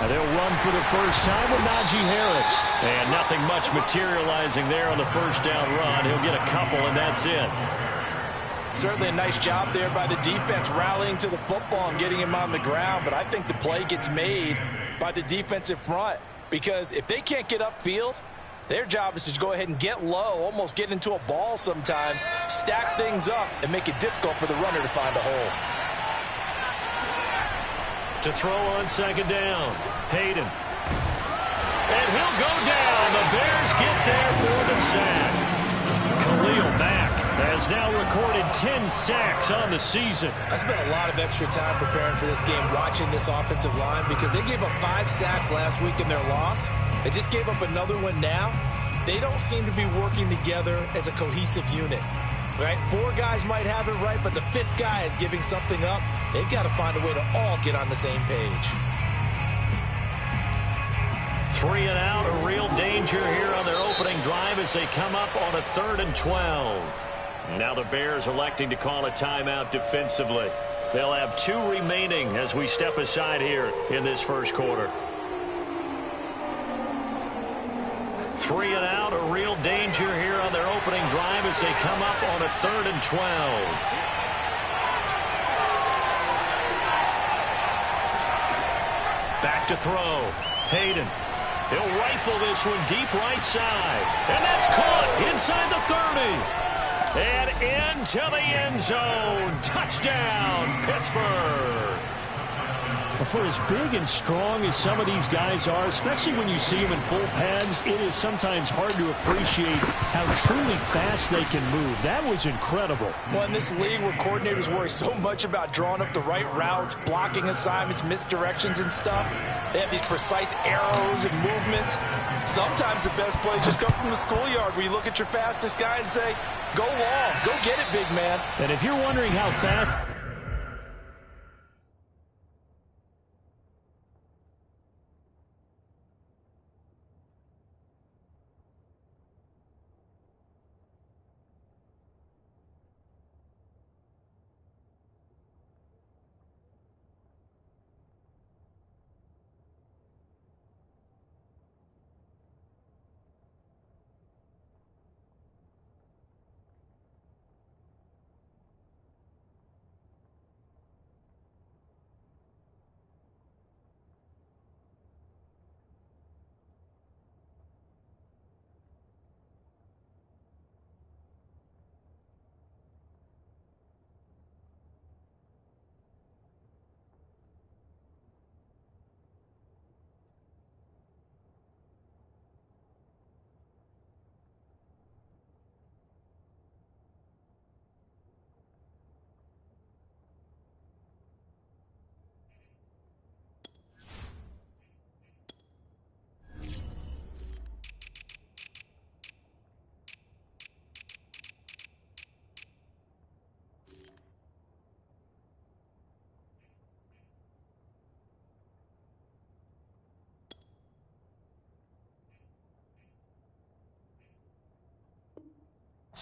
And they'll run for the first time with Najee Harris. And nothing much materializing there on the first down run. He'll get a couple, and that's it. Certainly a nice job there by the defense rallying to the football and getting him on the ground. But I think the play gets made by the defensive front. Because if they can't get upfield, their job is to go ahead and get low, almost get into a ball sometimes, stack things up, and make it difficult for the runner to find a hole. To throw on second down, Hayden. And he'll go down. The Bears get there for the sack. Khalil Mack has now recorded 10 sacks on the season. I spent a lot of extra time preparing for this game, watching this offensive line, because they gave up 5 sacks last week in their loss. They just gave up another one now. They don't seem to be working together as a cohesive unit. Right? 4 guys might have it right, but the 5th guy is giving something up. They've got to find a way to all get on the same page. 3 and out, a real danger here on their opening drive as they come up on a 3rd and 12. Now the Bears electing to call a timeout defensively. They'll have 2 remaining as we step aside here in this first quarter. 3 and out, a real danger here on their opening drive as they come up on a 3rd and 12. Back to throw. Hayden. He'll rifle this one deep right side. And that's caught inside the 30. And into the end zone. Touchdown, Pittsburgh. For as big and strong as some of these guys are, especially when you see them in full pads, it is sometimes hard to appreciate how truly fast they can move. That was incredible. Well, in this league where coordinators worry so much about drawing up the right routes, blocking assignments, misdirections and stuff, they have these precise arrows and movements. Sometimes the best plays just come from the schoolyard where you look at your fastest guy and say, go long, go get it, big man. And if you're wondering how fast...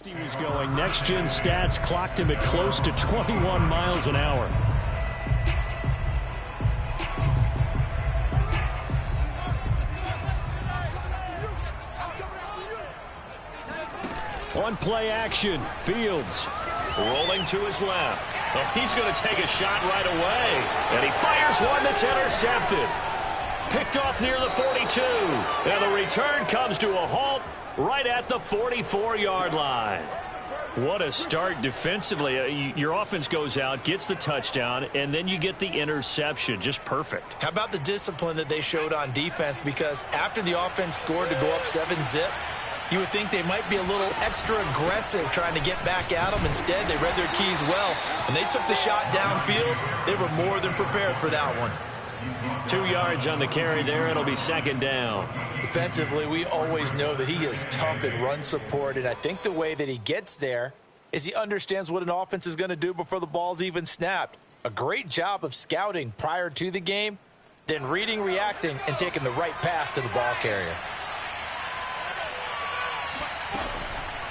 He was going. Next-gen stats clocked him at close to 21 miles an hour. On play action, Fields rolling to his left. Oh, he's going to take a shot right away. And he fires one that's intercepted. Picked off near the 42. And the return comes to a halt right at the 44-yard line. What a start defensively. Your offense goes out, gets the touchdown, and then you get the interception. Just perfect. How about the discipline that they showed on defense? Because after the offense scored to go up 7-zip, you would think they might be a little extra aggressive trying to get back at them. Instead, they read their keys well. When they took the shot downfield, they were more than prepared for that one. 2 yards on the carry there. It'll be second down. Defensively, we always know that he is tough in run support, and I think the way that he gets there is he understands what an offense is going to do before the ball's even snapped. A great job of scouting prior to the game, then reading, reacting, and taking the right path to the ball carrier.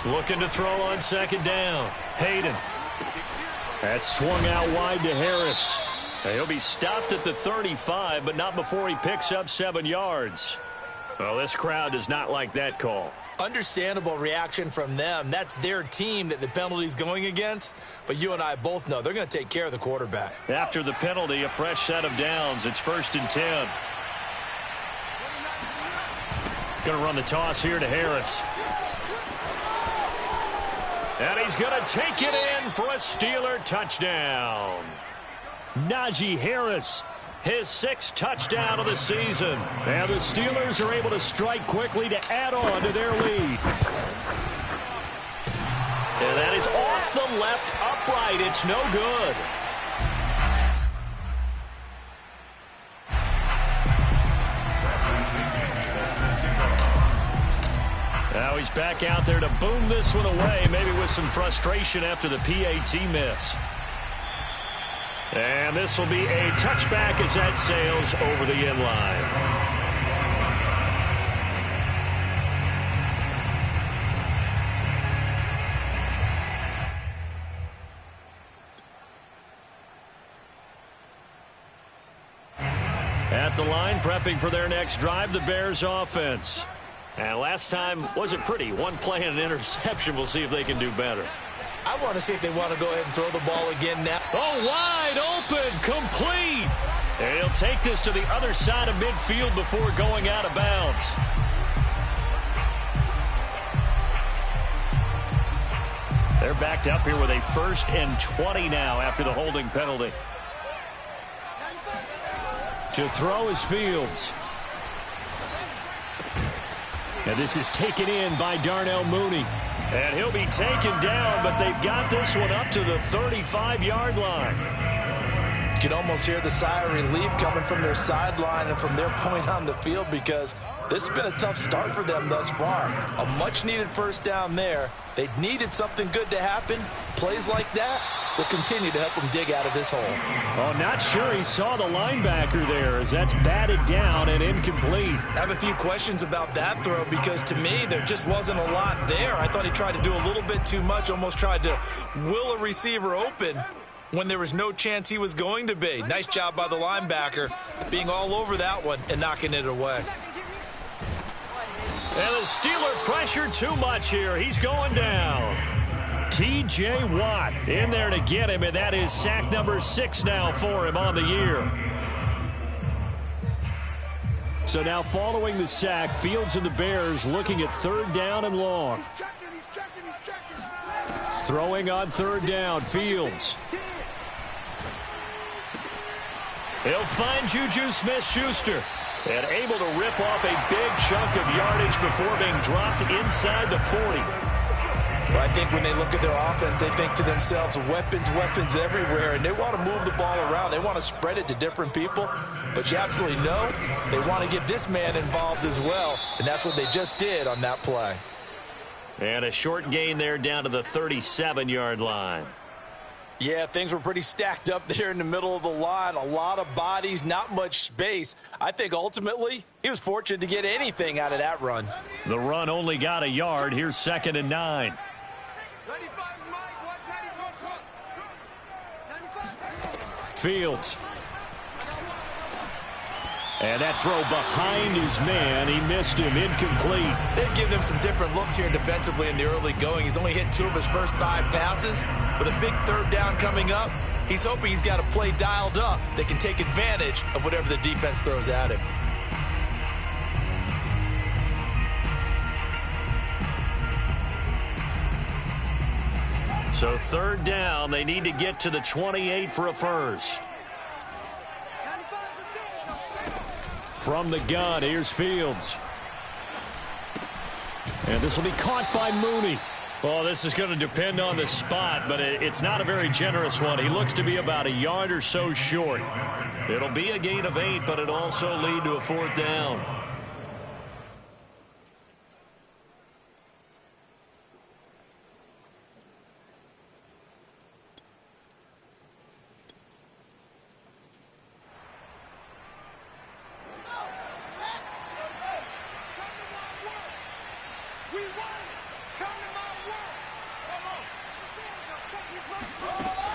Looking to throw on second down. Hayden. That swung out wide to Harris. He'll be stopped at the 35, but not before he picks up 7 yards. Well, this crowd does not like that call. Understandable reaction from them. That's their team that the penalty's going against. But you and I both know they're going to take care of the quarterback. After the penalty, a fresh set of downs. It's 1st and 10. Going to run the toss here to Harris. And he's going to take it in for a Steeler touchdown. Najee Harris, his 6th touchdown of the season. And the Steelers are able to strike quickly to add on to their lead. And that is off the left upright. It's no good. Now he's back out there to boom this one away, maybe with some frustration after the PAT miss. And this will be a touchback as that sails over the end line. At the line, prepping for their next drive, the Bears offense. And last time wasn't pretty. One play and an interception. We'll see if they can do better. I want to see if they want to go ahead and throw the ball again now. Oh, wide open, complete. And he'll take this to the other side of midfield before going out of bounds. They're backed up here with a 1st and 20 now after the holding penalty. To throw is Fields. And this is taken in by Darnell Mooney. And he'll be taken down, but they've got this one up to the 35-yard line. You can almost hear the sigh of relief coming from their sideline and from their point on the field because this has been a tough start for them thus far. A much-needed 1st down there. They needed something good to happen. Plays like that will continue to help them dig out of this hole. Oh, not sure he saw the linebacker there as that's batted down and incomplete. I have a few questions about that throw because to me there just wasn't a lot there. I thought he tried to do a little bit too much, almost tried to will a receiver open when there was no chance he was going to be. Nice job by the linebacker being all over that one and knocking it away. And the Steeler pressure too much here. He's going down. T.J. Watt in there to get him, and that is sack number 6 now for him on the year. So now following the sack, Fields and the Bears looking at 3rd down and long. Throwing on 3rd down, Fields. He'll find Juju Smith-Schuster. And able to rip off a big chunk of yardage before being dropped inside the 40. Well, I think when they look at their offense, they think to themselves, weapons everywhere, and they want to move the ball around. They want to spread it to different people. But you absolutely know they want to get this man involved as well, and that's what they just did on that play. And a short gain there down to the 37-yard line. Yeah, things were pretty stacked up there in the middle of the line. A lot of bodies, not much space. I think ultimately he was fortunate to get anything out of that run. The run only got a yard. Here's 2nd and 9. Fields. And that throw behind his man. He missed him. Incomplete. They've given him some different looks here defensively in the early going. He's only hit 2 of his first 5 passes. With a big 3rd down coming up, he's hoping he's got a play dialed up that can take advantage of whatever the defense throws at him. So 3rd down, they need to get to the 28 for a first. From the gun, here's Fields. And this will be caught by Mooney. Well, this is going to depend on the spot, but it's not a very generous one. He looks to be about a yard or so short. It'll be a gain of 8, but it'll also lead to a 4th down.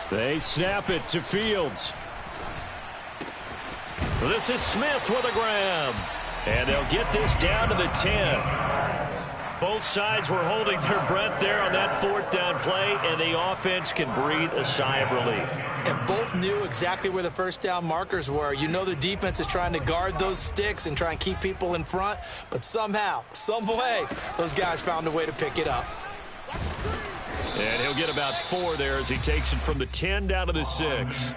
They snap it to Fields. This is Smith with a grab. And they'll get this down to the 10. Both sides were holding their breath there on that fourth down play, and the offense can breathe a sigh of relief. And both knew exactly where the first down markers were. You know the defense is trying to guard those sticks and try and keep people in front, but somehow, some way, those guys found a way to pick it up. And he'll get about 4 there as he takes it from the 10 down to the 6.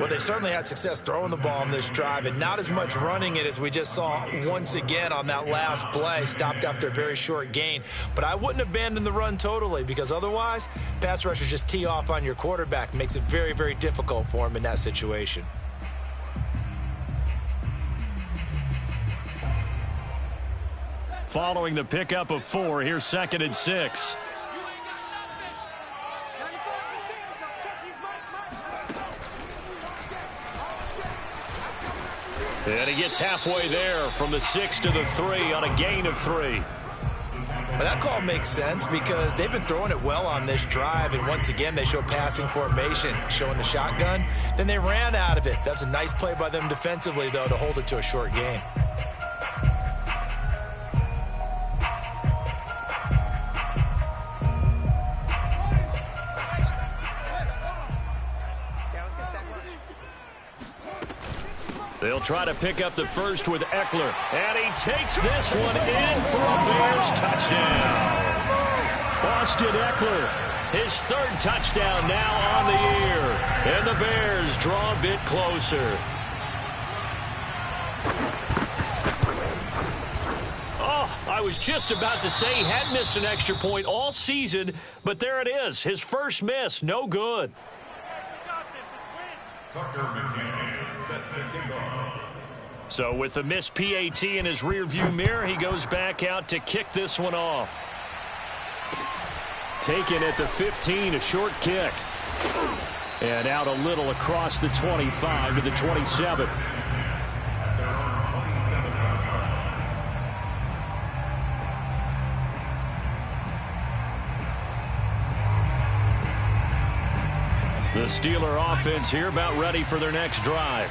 Well, they certainly had success throwing the ball on this drive, and not as much running it as we just saw once again on that last play. Stopped after a very short gain. But I wouldn't abandon the run totally, because otherwise, pass rushers just tee off on your quarterback. Makes it very, very difficult for him in that situation. Following the pickup of 4, here's 2nd and 6. And he gets halfway there from the 6 to the 3 on a gain of 3. Well, that call makes sense because they've been throwing it well on this drive, and once again they show passing formation, showing the shotgun. Then they ran out of it. That's a nice play by them defensively, though, to hold it to a short gain. They'll try to pick up the first with Eckler. And he takes this one in for a Bears touchdown. Austin Eckler, his 3rd touchdown now on the year. And the Bears draw a bit closer. Oh, I was just about to say he hadn't missed an extra point all season, but there it is. His first miss, no good. So with the missed PAT in his rearview mirror, he goes back out to kick this one off. Taken at the 15, a short kick. And out a little across the 25 to the 27. The Steeler offense here about ready for their next drive.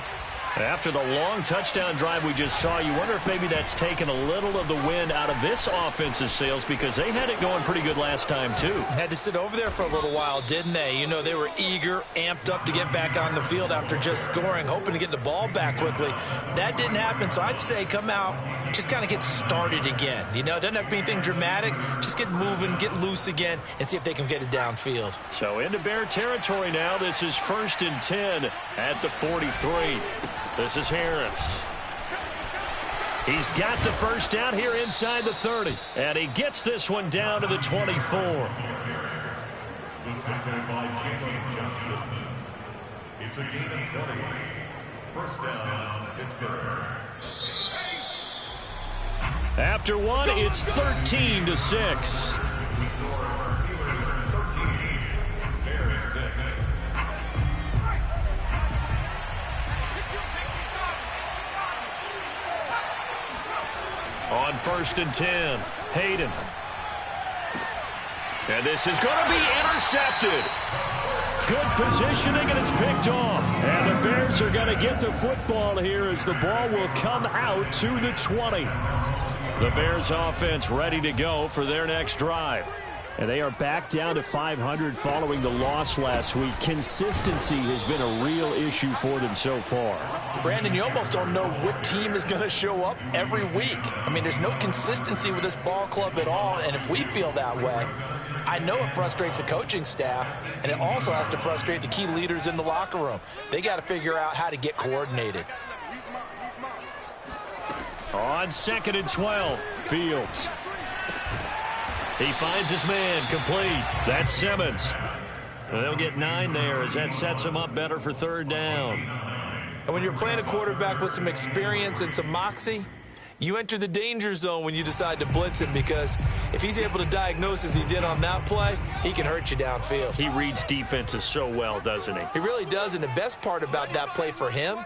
After the long touchdown drive we just saw, you wonder if maybe that's taken a little of the wind out of this offense's sails because they had it going pretty good last time, too. Had to sit over there for a little while, didn't they? You know, they were eager, amped up to get back on the field after just scoring, hoping to get the ball back quickly. That didn't happen, so I'd say come out, just kind of get started again. You know, it doesn't have to be anything dramatic. Just get moving, get loose again, and see if they can get it downfield. So into Bear territory now. This is 1st and 10 at the 43. This is Harris. He's got the first down here inside the 30. And he gets this one down to the 24. It's a gain of 20. First down, Pittsburgh. After one, it's 13-6. On 1st and 10, Hayden. And this is going to be intercepted. Good positioning, and it's picked off. And the Bears are going to get the football here as the ball will come out to the 20. The Bears offense ready to go for their next drive. And they are back down to 500 following the loss last week. Consistency has been a real issue for them so far. Brandon, you almost don't know what team is going to show up every week. I mean, there's no consistency with this ball club at all, and if we feel that way, I know it frustrates the coaching staff, and it also has to frustrate the key leaders in the locker room. They got to figure out how to get coordinated. On 2nd and 12, Fields. He finds his man, complete. That's Simmons. And they'll get 9 there as that sets him up better for 3rd down. And when you're playing a quarterback with some experience and some moxie, you enter the danger zone when you decide to blitz him, because if he's able to diagnose as he did on that play, he can hurt you downfield. He reads defenses so well, doesn't he? He really does, and the best part about that play for him,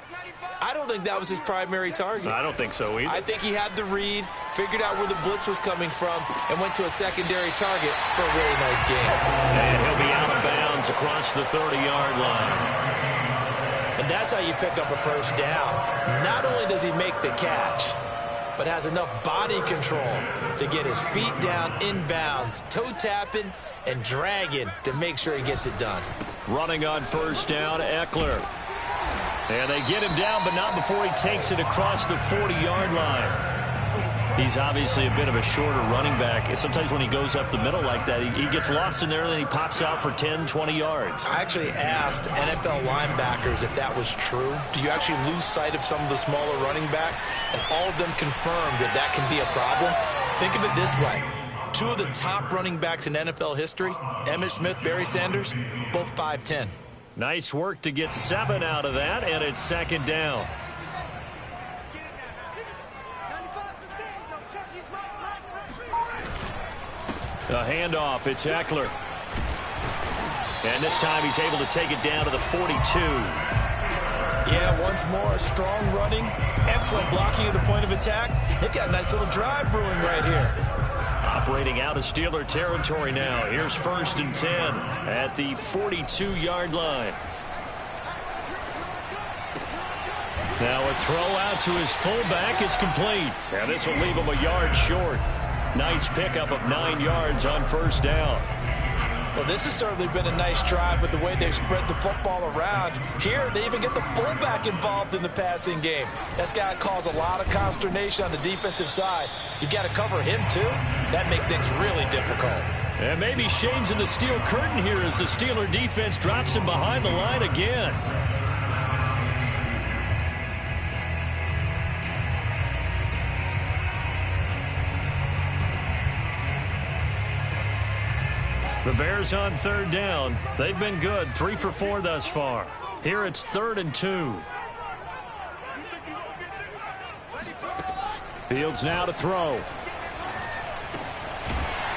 I don't think that was his primary target. I don't think so either. I think he had the read, figured out where the blitz was coming from, and went to a secondary target for a really nice game. And he'll be out of bounds across the 30-yard line. And And that's how you pick up a first down. Not only does he make the catch, but has enough body control to get his feet down inbounds, toe tapping and dragging to make sure he gets it done. Running on first down, Eckler. And they get him down, but not before he takes it across the 40-yard line. He's obviously a bit of a shorter running back. Sometimes when he goes up the middle like that, he gets lost in there, and then he pops out for 10, 20 yards. I actually asked NFL linebackers if that was true. Do you actually lose sight of some of the smaller running backs? And all of them confirmed that that can be a problem. Think of it this way. Two of the top running backs in NFL history, Emmitt Smith, Barry Sanders, both 5'10". Nice work to get 7 out of that, and it's second down. A handoff, it's Eckler. And this time he's able to take it down to the 42. Yeah, once more, strong running, excellent blocking at the point of attack. They've got a nice little drive brewing right here. Operating out of Steeler territory now. Here's 1st and 10 at the 42-yard line. Now a throw out to his fullback is complete. And this will leave him a yard short. Nice pickup of 9 yards on first down. Well, this has certainly been a nice drive with the way they've spread the football around. Here, they even get the fullback involved in the passing game. That's got to cause a lot of consternation on the defensive side. You've got to cover him, too. That makes things really difficult. And maybe shades in the steel curtain here as the Steeler defense drops him behind the line again. The Bears on 3rd down. They've been good, 3 for 4 thus far. Here it's 3rd and 2. Fields now to throw.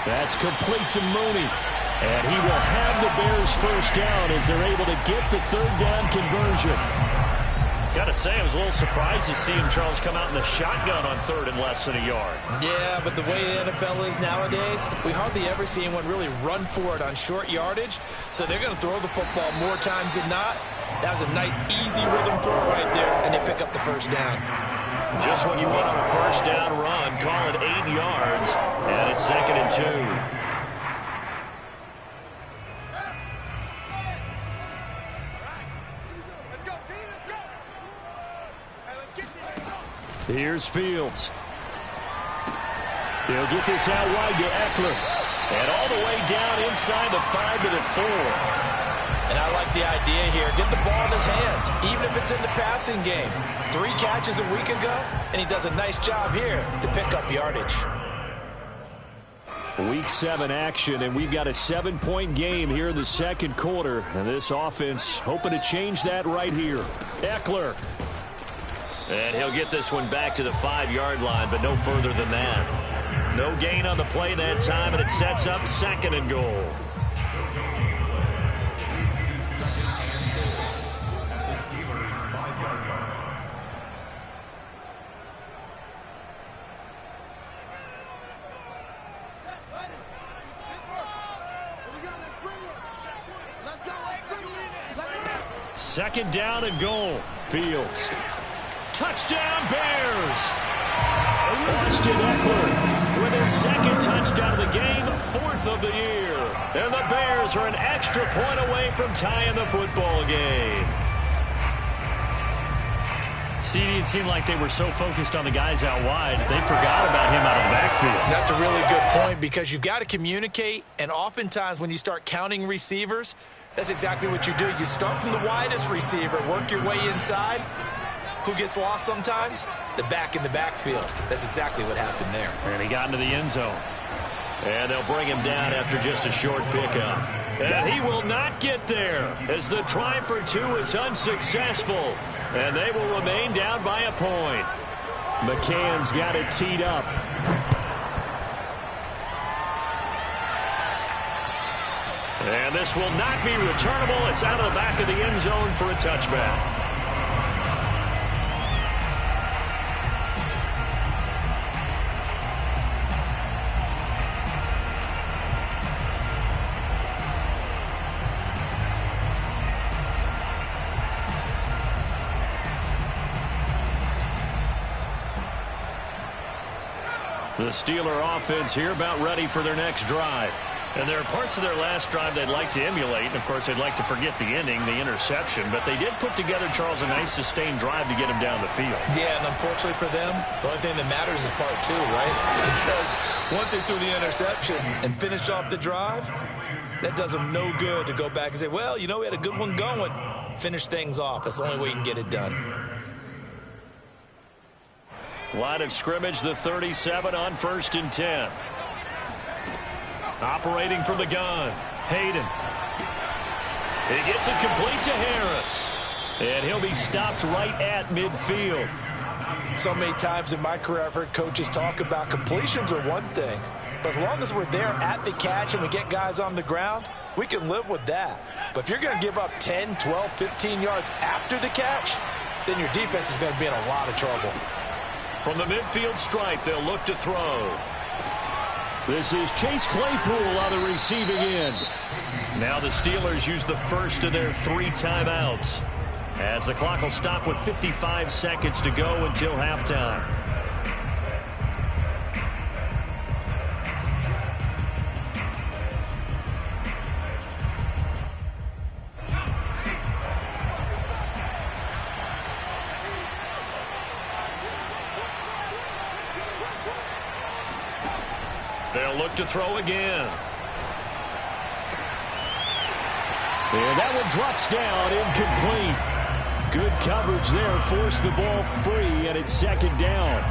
That's complete to Mooney. And he will have the Bears first down as they're able to get the 3rd down conversion. Got to say, I was a little surprised to see him, Charles, come out in the shotgun on 3rd and less than a yard. Yeah, but the way the NFL is nowadays, we hardly ever see anyone really run for it on short yardage. So they're going to throw the football more times than not. That was a nice, easy rhythm throw right there, and they pick up the first down. Just what you want on a first down run. Call it 8 yards, and it's 2nd and 2. Here's Fields. He'll get this out wide to Eckler. And all the way down inside the 5 to the 4. And I like the idea here. Get the ball in his hands, even if it's in the passing game. 3 catches a week ago, and he does a nice job here to pick up yardage. Week 7 action, and we've got a 7-point game here in the second quarter. And this offense hoping to change that right here. Eckler. And he'll get this one back to the 5-yard line, but no further than that. No gain on the play that time, and it sets up 2nd and goal. Second down and goal. Fields. Touchdown, Bears! Austin Eckler with his 2nd touchdown of the game, 4th of the year. And the Bears are an extra point away from tying the football game. CD, it seemed like they were so focused on the guys out wide, they forgot about him out of the backfield. That's a really good point because you've got to communicate, and oftentimes when you start counting receivers, that's exactly what you do. You start from the widest receiver, work your way inside. Who gets lost sometimes? The back in the backfield. That's exactly what happened there. And he got into the end zone. And they'll bring him down after just a short pickup. And he will not get there as the try for 2 is unsuccessful. And they will remain down by a point. McCann's got it teed up. And this will not be returnable. It's out of the back of the end zone for a touchback. The Steeler offense here about ready for their next drive. And there are parts of their last drive they'd like to emulate. And, of course, they'd like to forget the ending, the interception. But they did put together, Charles, a nice sustained drive to get him down the field. Yeah, and unfortunately for them, the only thing that matters is part two, right? Because once they threw the interception and finished off the drive, that does them no good to go back and say, well, you know, we had a good one going. Finish things off. That's the only way you can get it done. Line of scrimmage, the 37 on 1st and 10. Operating from the gun, Hayden. He gets it complete to Harris. And he'll be stopped right at midfield. So many times in my career I've heard coaches talk about completions are one thing. But as long as we're there at the catch and we get guys on the ground, we can live with that. But if you're going to give up 10, 12, 15 yards after the catch, then your defense is going to be in a lot of trouble. From the midfield stripe, they'll look to throw. This is Chase Claypool on the receiving end. Now the Steelers use the first of their 3 timeouts, as the clock will stop with 55 seconds to go until halftime. They'll look to throw again. And that one drops down, incomplete. Good coverage there, forced the ball free, and it's 2nd down.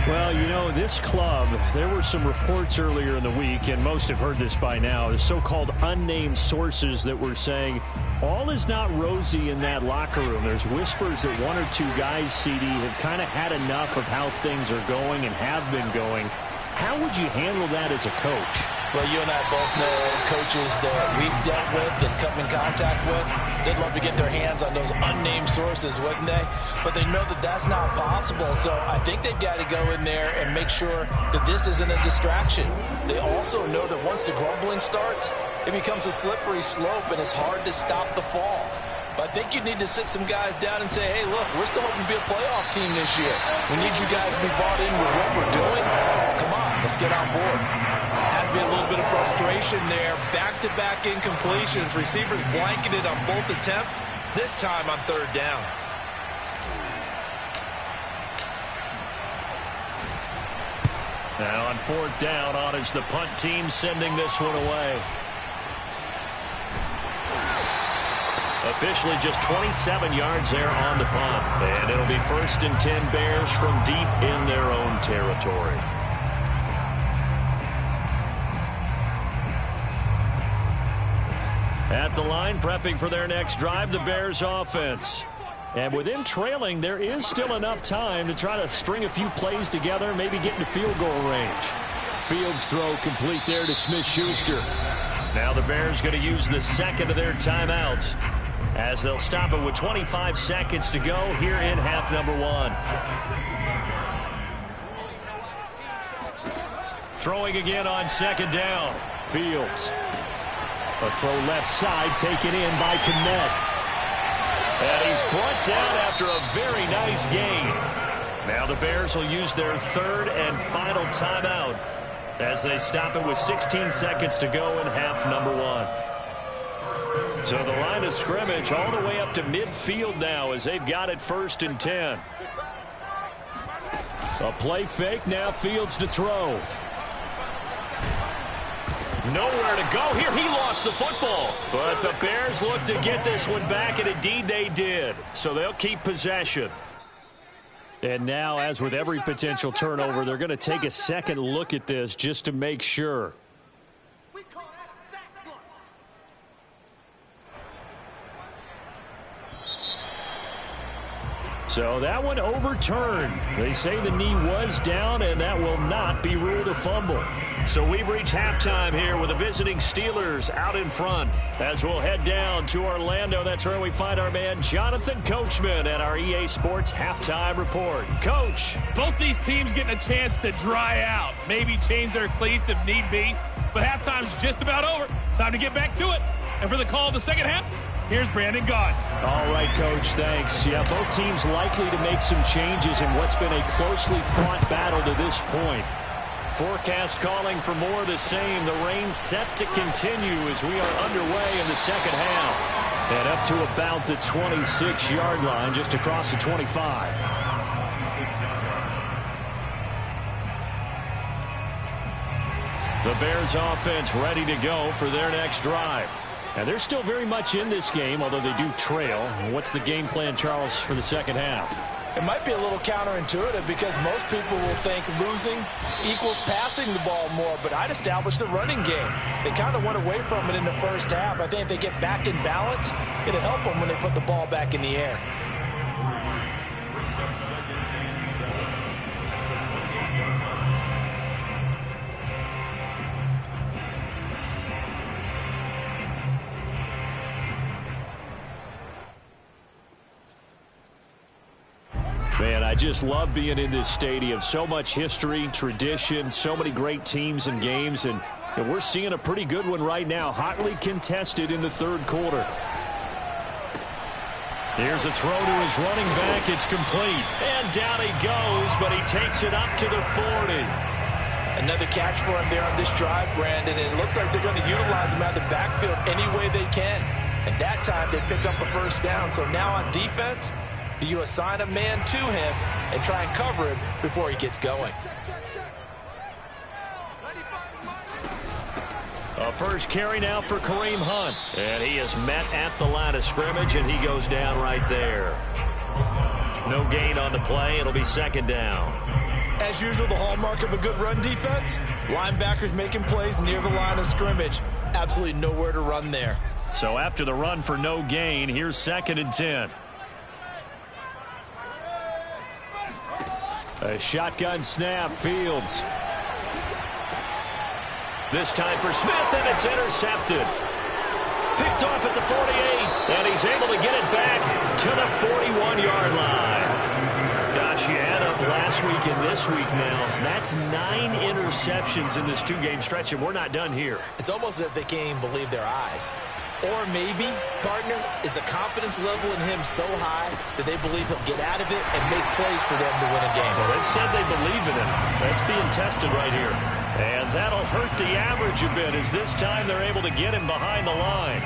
Well, you know, this club, there were some reports earlier in the week, and most have heard this by now, the so-called unnamed sources that were saying all is not rosy in that locker room. There's whispers that 1 or 2 guys, CD, have kind of had enough of how things are going and have been going. How would you handle that as a coach? Well, you and I both know coaches that we've dealt with and come in contact with. They'd love to get their hands on those unnamed sources, wouldn't they? But they know that that's not possible. So I think they've got to go in there and make sure that this isn't a distraction. They also know that once the grumbling starts, it becomes a slippery slope and it's hard to stop the fall. But I think you need to sit some guys down and say, hey, look, we're still hoping to be a playoff team this year. We need you guys to be bought in with what we're doing. Come on, let's get on board. Has been a little bit of frustration there. Back-to-back incompletions. Receivers blanketed on both attempts, this time on 3rd down. Now on 4th down, on is the punt team sending this one away. Officially just 27 yards there on the punt. And it'll be 1st and 10 Bears from deep in their own territory. At the line, prepping for their next drive, the Bears offense. And with them trailing, there is still enough time to try to string a few plays together, maybe get into field goal range. Fields throw complete there to Smith-Schuster. Now the Bears going to use the 2nd of their timeouts, as they'll stop it with 25 seconds to go here in half number 1. Throwing again on 2nd down. Fields. A throw left side taken in by Kmet. And he's brought down after a very nice gain. Now the Bears will use their 3rd and final timeout, as they stop it with 16 seconds to go in half number 1. So the line of scrimmage all the way up to midfield now, as they've got it 1st and 10. A play fake, now Fields to throw. Nowhere to go here. He lost the football. But the Bears look to get this one back, and indeed they did. So they'll keep possession. And now, as with every potential turnover, they're going to take a second look at this just to make sure. So that one overturned. They say the knee was down, and that will not be ruled a fumble. So we've reached halftime here with the visiting Steelers out in front. As we'll head down to Orlando, that's where we find our man Jonathan Coachman at our EA Sports Halftime Report. Coach. Both these teams getting a chance to dry out, maybe change their cleats if need be. But halftime's just about over. Time to get back to it. And for the call of the second half, here's Brandon Gaudin. All right, Coach, thanks. Yeah, both teams likely to make some changes in what's been a closely fought battle to this point. forecast calling for more of the same. The rain set to continue as we are underway in the second half. And up to about the 26-yard line, just across the 25. The Bears offense ready to go for their next drive. And they're still very much in this game, although they do trail. What's the game plan, Charles, for the second half? It might be a little counterintuitive because most people will think losing equals passing the ball more, but I'd establish the running game. They kind of went away from it in the first half. I think if they get back in balance, it'll help them when they put the ball back in the air. Man, I just love being in this stadium. So much history, tradition, so many great teams and games, and we're seeing a pretty good one right now, hotly contested in the third quarter. Here's a throw to his running back. It's complete. And down he goes, but he takes it up to the 40. Another catch for him there on this drive, Brandon, and it looks like they're going to utilize him out of the backfield any way they can. And that time they pick up a first down. So now on defense, do you assign a man to him and try and cover him before he gets going? A first carry now for Kareem Hunt. And he is met at the line of scrimmage, and he goes down right there. No gain on the play. It'll be second down. As usual, the hallmark of a good run defense, linebackers making plays near the line of scrimmage. Absolutely nowhere to run there. So after the run for no gain, here's 2nd and 10. A shotgun snap, Fields. This time for Smith, and it's intercepted. Picked off at the 48, and he's able to get it back to the 41-yard line. Gosh, you add up last week and this week now. That's 9 interceptions in this 2-game stretch, and we're not done here. It's almost as if they can't even believe their eyes. Or maybe, partner, is the confidence level in him so high that they believe he'll get out of it and make plays for them to win a game. Well, they've said they believe in him. That's being tested right here. And that'll hurt the average a bit as this time they're able to get him behind the line.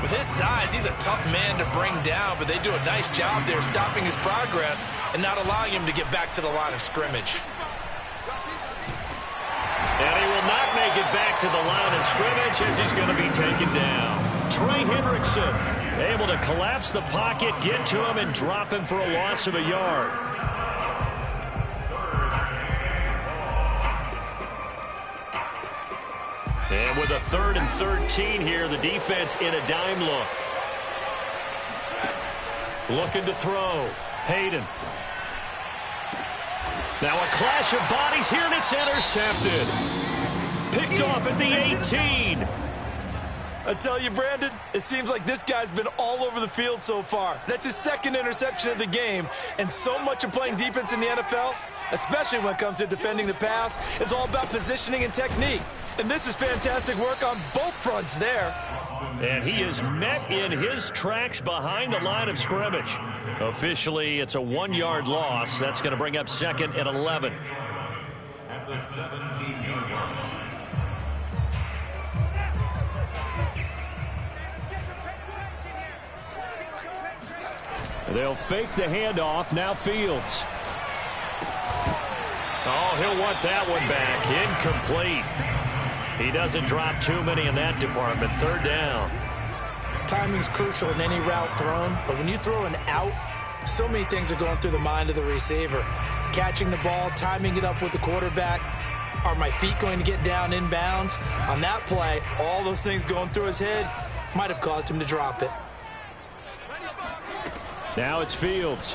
With his size, he's a tough man to bring down, but they do a nice job there stopping his progress and not allowing him to get back to the line of scrimmage. And he will not make it back to the line of scrimmage as he's going to be taken down. Trey Hendrickson able to collapse the pocket, get to him, and drop him for a loss of a yard. And with a 3rd and 13 here, the defense in a dime look. Looking to throw. Hayden. Now a clash of bodies here, and it's intercepted. Picked off at the 18. I tell you, Brandon, it seems like this guy's been all over the field so far. That's his 2nd interception of the game, and so much of playing defense in the NFL, especially when it comes to defending the pass, is all about positioning and technique. And this is fantastic work on both fronts there. And he is met in his tracks behind the line of scrimmage. Officially, it's a 1-yard loss. That's going to bring up 2nd and 11. At the 17-yard line. They'll fake the handoff. Now Fields. Oh, he'll want that one back. Incomplete. He doesn't drop too many in that department. 3rd down. Timing's crucial in any route thrown, but when you throw an out, so many things are going through the mind of the receiver. Catching the ball, timing it up with the quarterback. Are my feet going to get down in bounds? On that play, all those things going through his head might have caused him to drop it. Now it's Fields.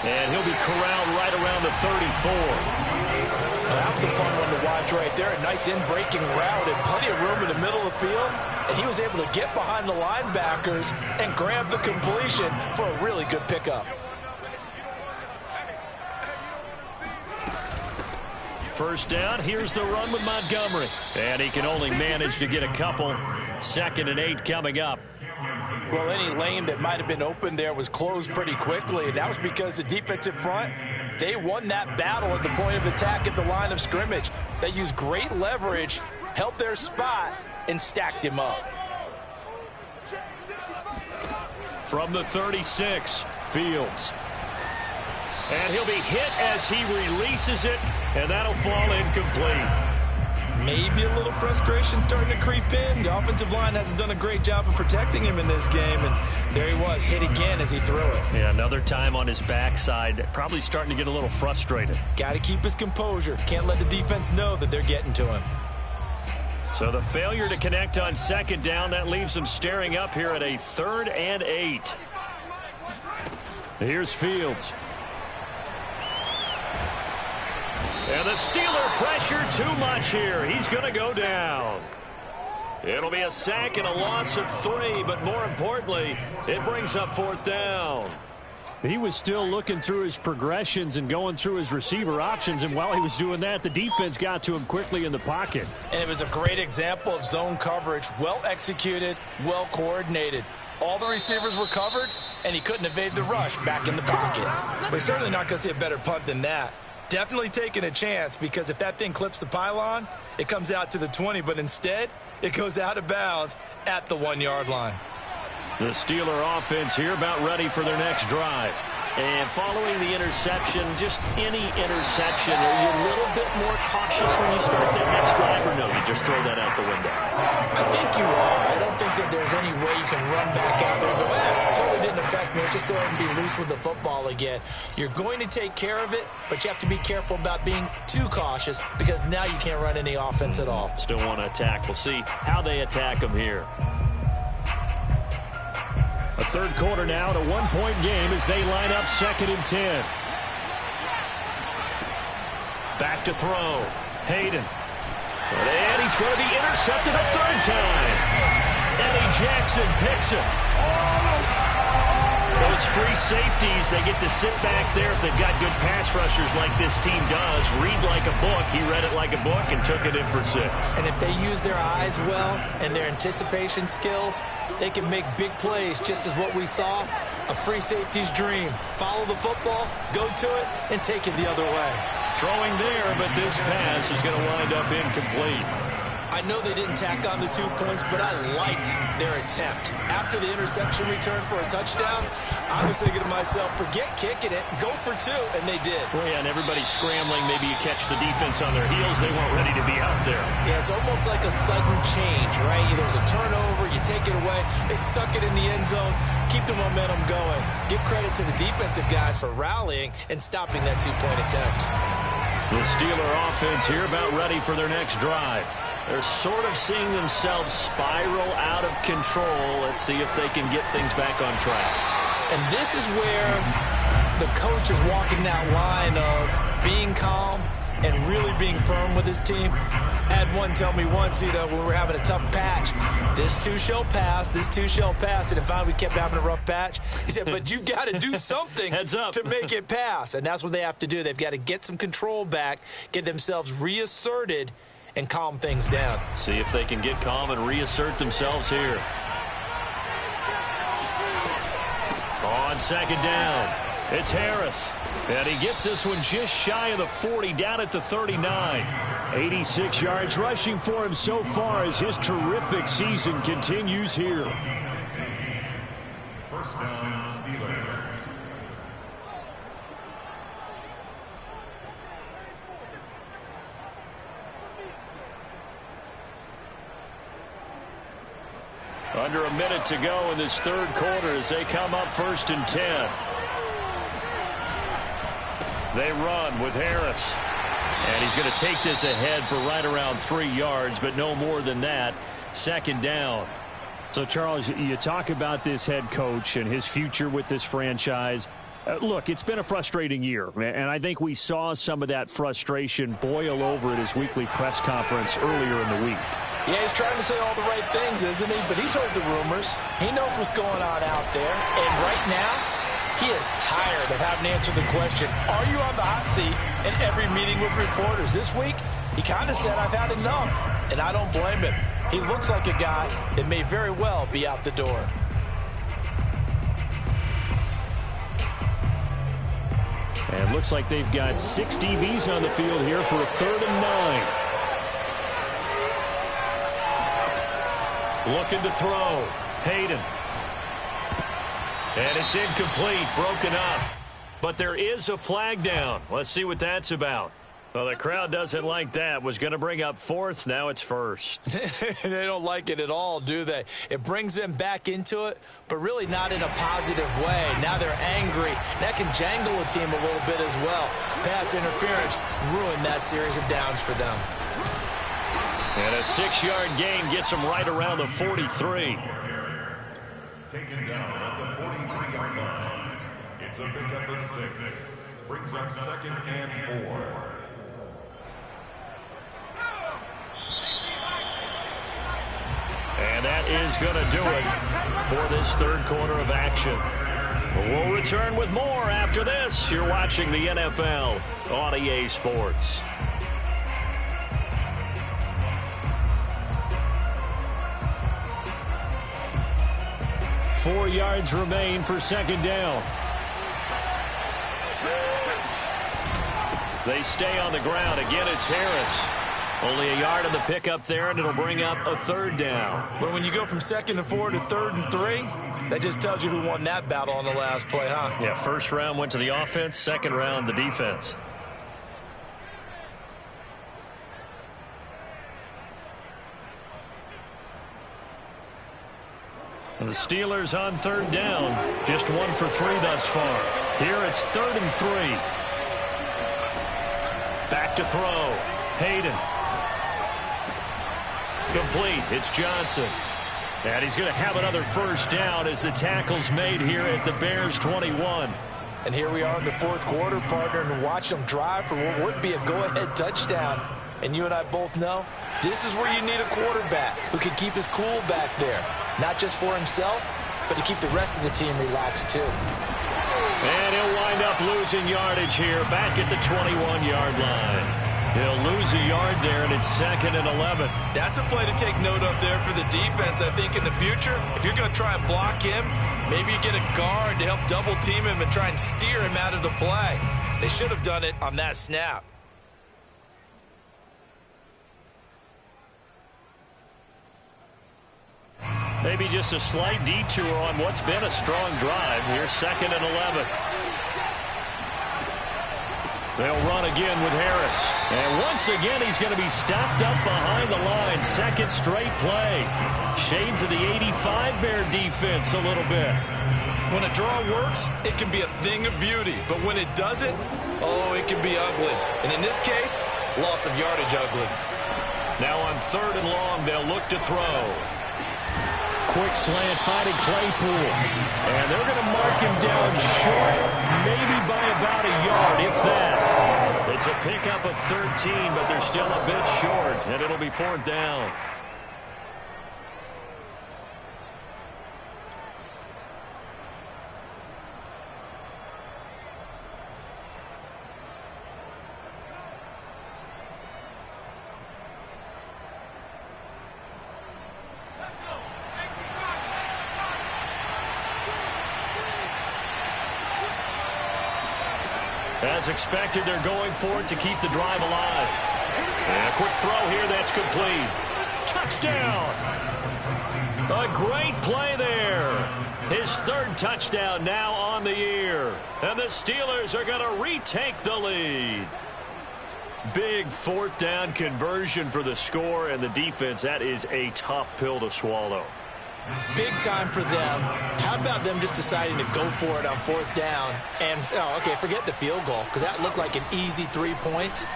And he'll be corralled right around the 34. That was a fun one to watch right there. A nice in-breaking route and plenty of room in the middle of the field. And he was able to get behind the linebackers and grab the completion for a really good pickup. First down, here's the run with Montgomery. And he can only manage to get a couple. 2nd and 8 coming up. Well, any lane that might have been open there was closed pretty quickly, and that was because the defensive front They won that battle at the point of attack at the line of scrimmage. They used great leverage, held their spot, and stacked him up. From the 36, Fields. And he'll be hit as he releases it, and that'll fall incomplete. Maybe a little frustration starting to creep in. The offensive line hasn't done a great job of protecting him in this game, and there he was, hit again as he threw it. Yeah, another time on his backside, probably starting to get a little frustrated. Got to keep his composure. Can't let the defense know that they're getting to him. So the failure to connect on second down, that leaves him staring up here at a 3rd and 8. Here's Fields. And the Steeler pressure too much here. He's going to go down. It'll be a sack and a loss of 3, but more importantly, it brings up 4th down. He was still looking through his progressions and going through his receiver options, and while he was doing that, the defense got to him quickly in the pocket. And it was a great example of zone coverage, well executed, well coordinated. All the receivers were covered, and he couldn't evade the rush back in the pocket. But he's certainly not going to see a better punt than that. Definitely taking a chance, because if that thing clips the pylon, it comes out to the 20, but instead, it goes out of bounds at the 1-yard line. The Steeler offense here about ready for their next drive. And following the interception, just any interception, are you a little bit more cautious when you start that next drive, or no, you just throw that out the window? I think you are. I don't think that there's any way you can run back out there and go, totally didn't affect me. Let's just go ahead and be loose with the football again. You're going to take care of it, but you have to be careful about being too cautious, because now you can't run any offense at all. Still want to attack. We'll see how they attack them here. A third quarter now, a 1-point game as they line up 2nd and 10. Back to throw. Hayden. And he's going to be intercepted a 3rd time. Eddie Jackson picks it. Those free safeties, they get to sit back there if they've got good pass rushers like this team does. Read like a book. He read it like a book and took it in for 6. And if they use their eyes well and their anticipation skills, they can make big plays, just as what we saw. A free safety's dream. Follow the football, go to it, and take it the other way. Throwing there, but this pass is going to wind up incomplete. I know they didn't tack on the 2 points, but I liked their attempt. After the interception return for a touchdown, I was thinking to myself, forget kicking it, go for 2, and they did. Well, yeah, and everybody's scrambling. Maybe you catch the defense on their heels. They weren't ready to be out there. Yeah, it's almost like a sudden change, right? There's a turnover, you take it away, they stuck it in the end zone, keep the momentum going. Give credit to the defensive guys for rallying and stopping that 2-point attempt. The Steeler offense here about ready for their next drive. They're sort of seeing themselves spiral out of control. Let's see if they can get things back on track. And this is where the coach is walking that line of being calm and really being firm with his team. I had one tell me once, when we were having a tough patch, this too shall pass, this too shall pass. And finally we kept having a rough patch. He said, but you've got to do something Heads up. to make it pass. And that's what they have to do. They've got to get some control back, get themselves reasserted, and calm things down. See if they can get calm and reassert themselves here. On 2nd down, it's Harris. And he gets this one just shy of the 40, down at the 39. 86 yards rushing for him so far as his terrific season continues here. First down, Steelers. Under a minute to go in this 3rd quarter as they come up 1st and 10. They run with Harris. And he's going to take this ahead for right around 3 yards, but no more than that. 2nd down. So, Charles, you talk about this head coach and his future with this franchise. Look, it's been a frustrating year, and I think we saw some of that frustration boil over at his weekly press conference earlier in the week. Yeah, he's trying to say all the right things, isn't he? But he's heard the rumors. He knows what's going on out there. And right now, he is tired of having to answer the question, are you on the hot seat in every meeting with reporters? This week, he kind of said, I've had enough. And I don't blame him. He looks like a guy that may very well be out the door. And looks like they've got 6 DBs on the field here for a 3rd and 9. Looking to throw. Hayden. And it's incomplete, broken up. But there is a flag down. Let's see what that's about. Well, the crowd doesn't like that. Was going to bring up 4th. Now it's 1st. They don't like it at all, do they? It brings them back into it, but really not in a positive way. Now they're angry. That can jangle a team a little bit as well. Pass interference ruined that series of downs for them. And a 6-yard gain gets them right around the 43. Taken down at the 43-yard line. It's a pickup of 6. Brings up 2nd and 4. And that is going to do it for this 3rd quarter of action. We'll return with more after this. You're watching the NFL on EA Sports. Four yards remain for 2nd down. They stay on the ground. Again, it's Harris. Only a yard on the pickup there, and it'll bring up a 3rd down. But when you go from 2nd and 4 to 3rd and 3, that just tells you who won that battle on the last play, huh? Yeah, 1st round went to the offense, 2nd round the defense. And the Steelers on 3rd down, just 1 for 3 thus far. Here it's 3rd and 3. Back to throw. Hayden. Complete. It's Johnson. And he's going to have another 1st down as the tackle's made here at the Bears 21. And here we are in the 4th quarter, partner, and watch them drive for what would be a go-ahead touchdown. And you and I both know this is where you need a quarterback who can keep his cool back there. Not just for himself, but to keep the rest of the team relaxed too. And he'll wind up losing yardage here back at the 21-yard line. He'll lose a yard there, and it's 2nd and 11. That's a play to take note of there for the defense, I think, in the future. If you're going to try and block him, maybe you get a guard to help double-team him and try and steer him out of the play. They should have done it on that snap. Maybe just a slight detour on what's been a strong drive. Here's 2nd and 11. They'll run again with Harris. And once again, he's going to be stopped up behind the line. 2nd straight play. Shades of the 85 Bear defense a little bit. When a draw works, it can be a thing of beauty. But when it doesn't, oh, it can be ugly. And in this case, loss of yardage ugly. Now on 3rd and long, they'll look to throw. Quick slant finding Claypool. And they're going to mark him down short, maybe by about a yard, if that. It's a pickup of 13, but they're still a bit short, and it'll be 4th down. As expected, they're going for it to keep the drive alive. And a quick throw here, that's complete. Touchdown! A great play there. His 3rd touchdown now on the year. And the Steelers are going to retake the lead. Big 4th down conversion for the score, and the defense, that is a tough pill to swallow. Big time for them. How about them just deciding to go for it on 4th down? And, okay, forget the field goal, because that looked like an easy 3 points.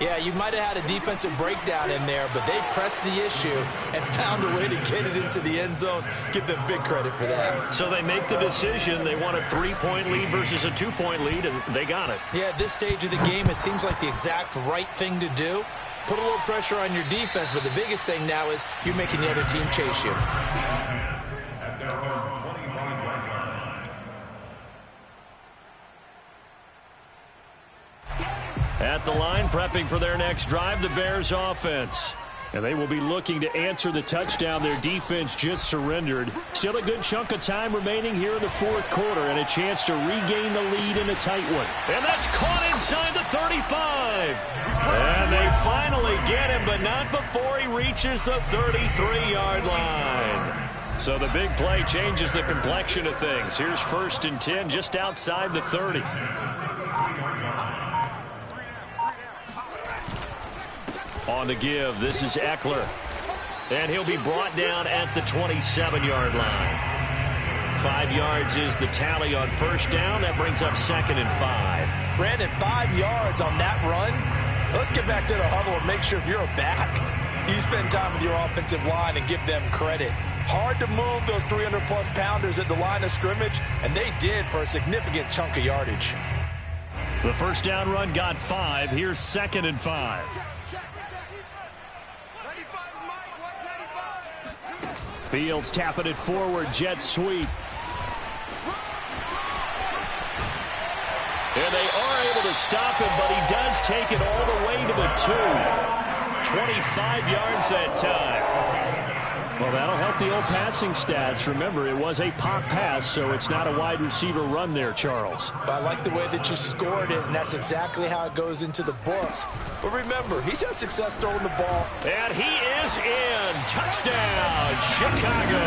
Yeah, you might have had a defensive breakdown in there, but they pressed the issue and found a way to get it into the end zone. Give them big credit for that. So they make the decision. They want a 3-point lead versus a 2-point lead, and they got it. Yeah, at this stage of the game, it seems like the exact right thing to do. Put a little pressure on your defense, but the biggest thing now is you're making the other team chase you. At the line, prepping for their next drive, the Bears offense. And they will be looking to answer the touchdown their defense just surrendered. Still a good chunk of time remaining here in the fourth quarter and a chance to regain the lead in a tight one. And that's caught inside the 35. And they finally get him, but not before he reaches the 33-yard line. So the big play changes the complexion of things. Here's 1st and 10 just outside the 30. On the give, this is Eckler. And he'll be brought down at the 27-yard line. 5 yards is the tally on 1st down. That brings up 2nd and 5. Brandon, 5 yards on that run. Let's get back to the huddle and make sure if you're a back, you spend time with your offensive line and give them credit. Hard to move those 300-plus pounders at the line of scrimmage, and they did for a significant chunk of yardage. The 1st down run got 5. Here's 2nd and 5. Fields tapping it forward, jet sweep. And they are able to stop him, but he does take it all the way to the 2. 25 yards that time. Well, that'll help the old passing stats. Remember, it was a pop pass, so it's not a wide receiver run there, Charles. I like the way that you scored it, and that's exactly how it goes into the books. But remember, he's had success throwing the ball. And he is in. Touchdown, Chicago.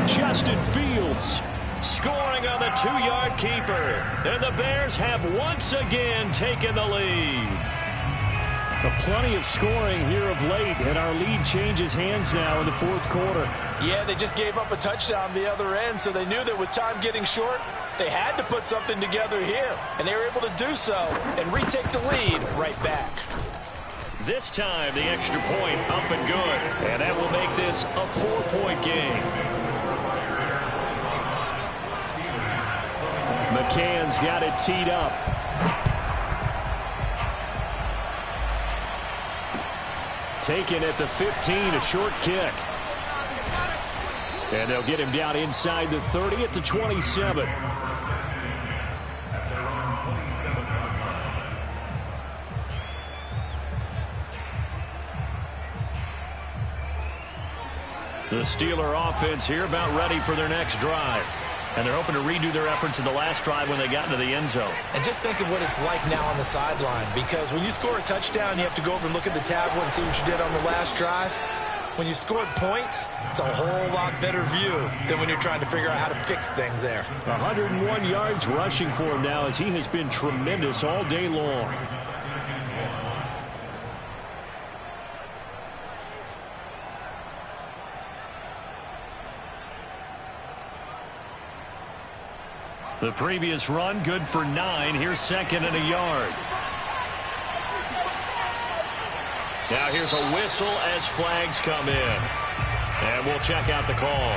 Justin Fields scoring on the 2-yard keeper. And the Bears have once again taken the lead. Plenty of scoring here of late, and our lead changes hands now in the fourth quarter. Yeah, they just gave up a touchdown the other end, so they knew that with time getting short, they had to put something together here, and they were able to do so and retake the lead right back. This time, the extra point up and good, and that will make this a 4-point game. McCann's got it teed up. Taken at the 15, a short kick. And they'll get him down inside the 30 at the 27. The Steeler offense here about ready for their next drive. And they're hoping to redo their efforts in the last drive when they got into the end zone. And just think of what it's like now on the sideline, because when you score a touchdown, you have to go over and look at the tablet and see what you did on the last drive. When you scored points, it's a whole lot better view than when you're trying to figure out how to fix things there. 101 yards rushing for him now as he has been tremendous all day long. The previous run, good for 9. Here's 2nd and a yard. Now here's a whistle as flags come in. And we'll check out the call.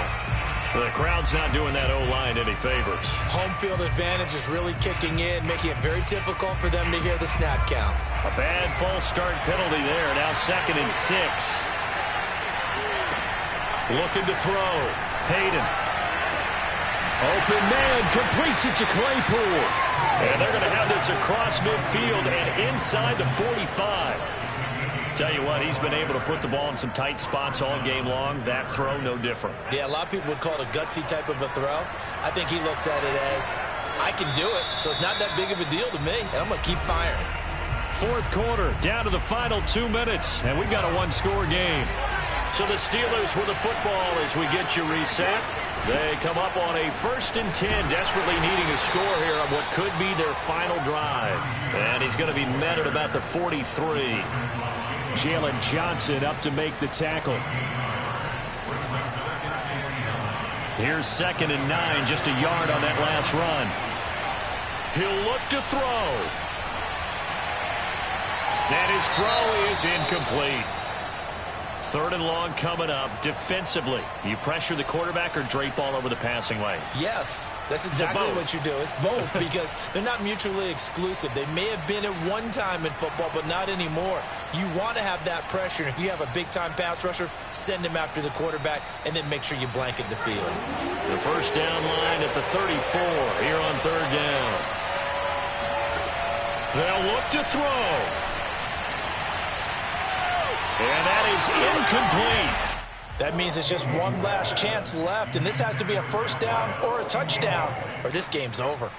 The crowd's not doing that O-line any favors. Home field advantage is really kicking in, making it very difficult for them to hear the snap count. A bad false start penalty there. Now 2nd and 6. Looking to throw. Hayden. Open man, completes it to Claypool. And they're going to have this across midfield and inside the 45. Tell you what, he's been able to put the ball in some tight spots all game long. That throw, no different. Yeah, a lot of people would call it a gutsy type of a throw. I think he looks at it as, I can do it, so it's not that big of a deal to me, and I'm going to keep firing. Fourth quarter, down to the final 2 minutes, and we've got a one-score game. So the Steelers with the football as we get you reset. They come up on a 1st and 10, desperately needing a score here on what could be their final drive. And he's going to be met at about the 43. Jalen Johnson up to make the tackle. Here's 2nd and 9, just a yard on that last run. He'll look to throw. And his throw is incomplete. 3rd and long coming up. Defensively, you pressure the quarterback or drape all over the passing lane? Yes, that's exactly what you do. It's both because they're not mutually exclusive. They may have been at one time in football, but not anymore. You want to have that pressure. And if you have a big-time pass rusher, send him after the quarterback and then make sure you blanket the field. The 1st down line at the 34 here on 3rd down. They'll look to throw. And is incomplete. That means it's just one last chance left, and this has to be a first down or a touchdown, or this game's over.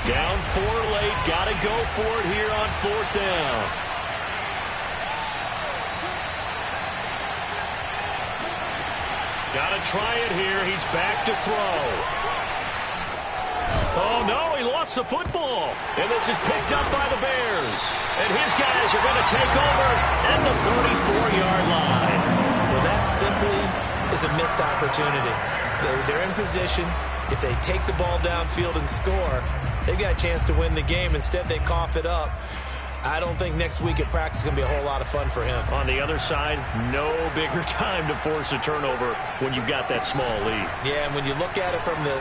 Down 4 late, got to go for it here on 4th down. Got to try it here. He's back to throw. Oh, no, he lost the football. And this is picked up by the Bears. And his guys are going to take over at the 34-yard line. Well, that simply is a missed opportunity. They're in position. If they take the ball downfield and score, they got a chance to win the game. Instead, they cough it up. I don't think next week at practice is going to be a whole lot of fun for him. On the other side, no bigger time to force a turnover when you've got that small lead. Yeah, and when you look at it from the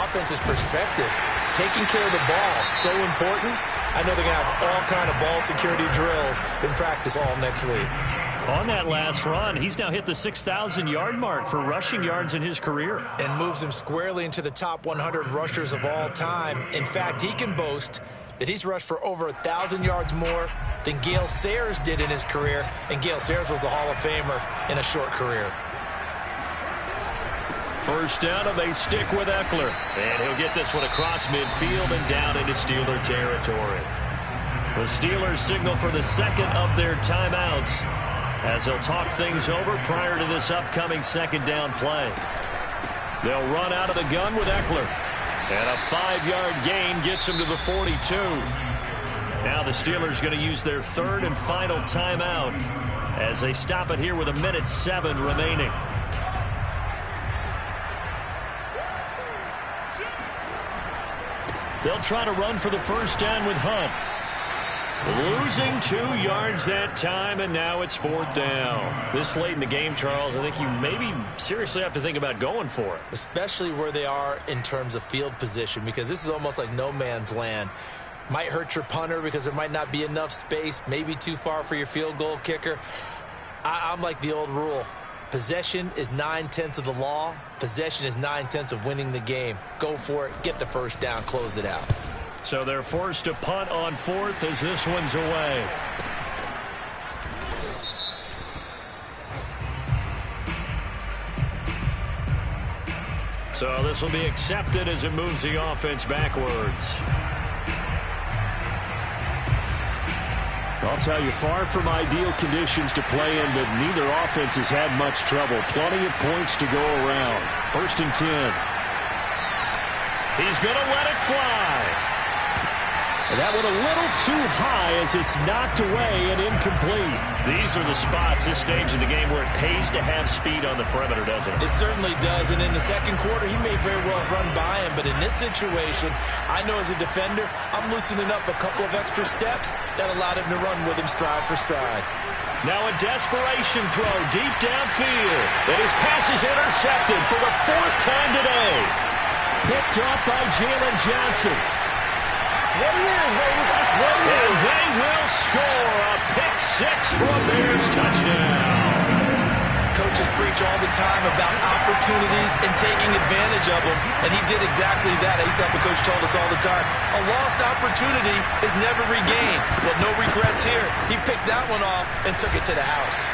offense's perspective, taking care of the ball is so important. I know they're going to have all kind of ball security drills in practice all next week. On that last run, he's now hit the 6,000-yard mark for rushing yards in his career. And moves him squarely into the top 100 rushers of all time. In fact, he can boast that he's rushed for over 1,000 yards more than Gale Sayers did in his career. And Gale Sayers was a Hall of Famer in a short career. First down, and they stick with Eckler. And he'll get this one across midfield and down into Steeler territory. The Steelers signal for the second of their timeouts as they'll talk things over prior to this upcoming second down play. They'll run out of the gun with Eckler. And a 5-yard gain gets him to the 42. Now the Steelers going to use their third and final timeout as they stop it here with 1:07 remaining. They'll try to run for the first down with Hunt. Losing 2 yards that time, and now it's 4th down. This late in the game, Charles, I think you maybe seriously have to think about going for it. Especially where they are in terms of field position, because this is almost like no man's land. Might hurt your punter because there might not be enough space, maybe too far for your field goal kicker. I'm like the old rule. Possession is 9/10 of the law. Possession is 9/10 of winning the game. Go for it, get the first down, close it out. So they're forced to punt on 4th as this one's away. So this will be accepted as it moves the offense backwards. I'll tell you, far from ideal conditions to play in, but neither offense has had much trouble. Plenty of points to go around. 1st and 10. He's going to let it fly. And that one a little too high as it's knocked away and incomplete. These are the spots, this stage of the game, where it pays to have speed on the perimeter, doesn't it? It certainly does, and in the second quarter, he may very well have run by him, but in this situation, I know as a defender, I'm loosening up a couple of extra steps that allowed him to run with him stride for stride. Now a desperation throw deep downfield, and his pass is intercepted for the 4th time today. Picked off by Jalen Johnson. That's what he is, baby. That's what he is. And they will score a pick-6 for a Bears touchdown. Coaches preach all the time about opportunities and taking advantage of them, and he did exactly that. I used to have a coach told us all the time, a lost opportunity is never regained. Well, no regrets here. He picked that one off and took it to the house.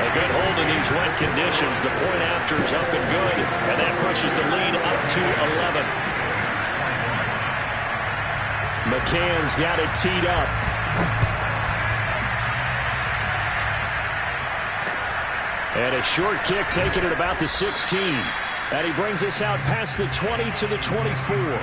A good hold in these wet conditions. The point after is up and good, and that pushes the lead up to 11. McCann's got it teed up. And a short kick taken at about the 16. And he brings us out past the 20 to the 24.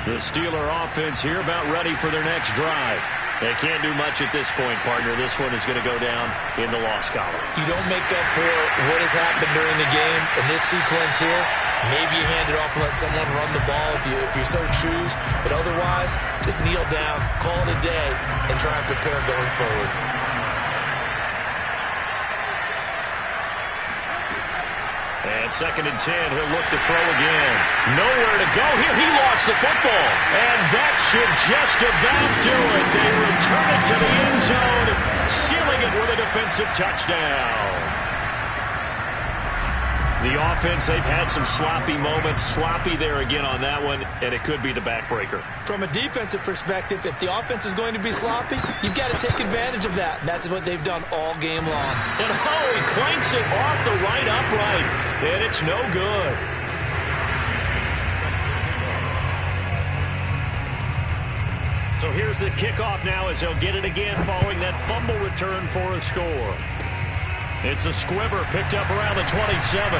The Steeler offense here about ready for their next drive. They can't do much at this point, partner. This one is going to go down in the loss column. You don't make up for what has happened during the game in this sequence here. Maybe you hand it off and let someone run the ball if you so choose. But otherwise, just kneel down, call it a day, and try and prepare going forward. And 2nd and 10, he'll look to throw again. Nowhere to go here. He lost the football. And that should just about do it. They return it to the end zone. offensive touchdown. The offense, they've had some sloppy moments. Sloppy there again on that one, and it could be the backbreaker. From a defensive perspective, if the offense is going to be sloppy, you've got to take advantage of that. And that's what they've done all game long. And he clanks it off the right upright, and it's no good. So here's the kickoff now as they'll get it again following that fumble return for a score. It's a squibber picked up around the 27.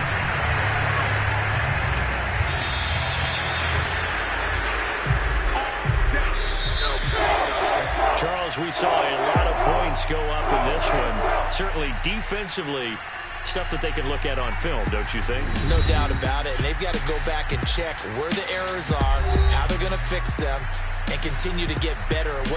Charles, we saw a lot of points go up in this one. Certainly defensively, stuff that they can look at on film, don't you think? No doubt about it. And they've got to go back and check where the errors are, how they're going to fix them, and continue to get better at what